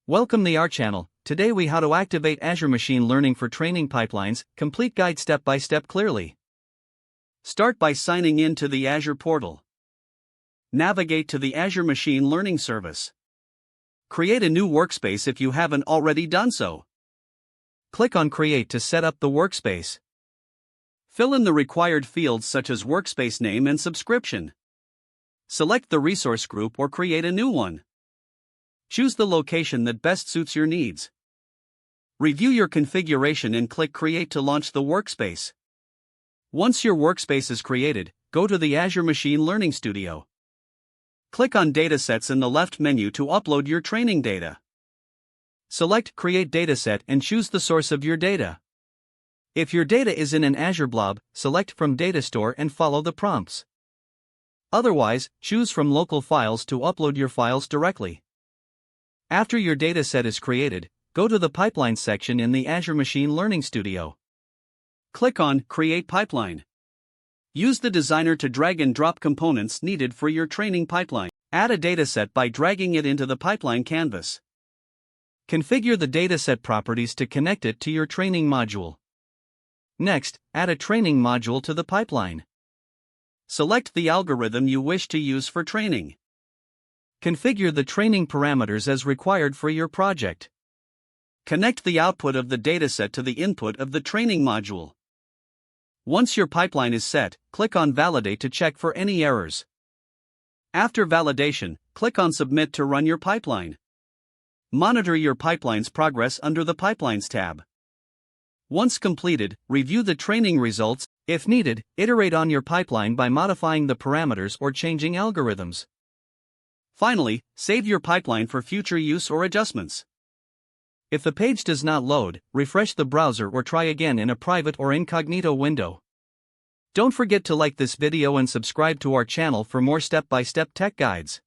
Welcome to our channel. Today we how to activate Azure Machine Learning for training pipelines, complete guide step by step clearly. Start by signing in to the Azure portal. Navigate to the Azure Machine Learning service. Create a new workspace if you haven't already done so. Click on Create to set up the workspace. Fill in the required fields such as workspace name and subscription. Select the resource group or create a new one. Choose the location that best suits your needs. Review your configuration and click Create to launch the workspace. Once your workspace is created, go to the Azure Machine Learning Studio. Click on Datasets in the left menu to upload your training data. Select Create Dataset and choose the source of your data. If your data is in an Azure blob, select from Data Store and follow the prompts. Otherwise, choose from Local Files to upload your files directly. After your dataset is created, go to the Pipeline section in the Azure Machine Learning Studio. Click on Create Pipeline. Use the designer to drag and drop components needed for your training pipeline. Add a dataset by dragging it into the pipeline canvas. Configure the dataset properties to connect it to your training module. Next, add a training module to the pipeline. Select the algorithm you wish to use for training. Configure the training parameters as required for your project. Connect the output of the dataset to the input of the training module. Once your pipeline is set, click on Validate to check for any errors. After validation, click on Submit to run your pipeline. Monitor your pipeline's progress under the Pipelines tab. Once completed, review the training results. If needed, iterate on your pipeline by modifying the parameters or changing algorithms. Finally, save your pipeline for future use or adjustments. If the page does not load, refresh the browser or try again in a private or incognito window. Don't forget to like this video and subscribe to our channel for more step-by-step tech guides.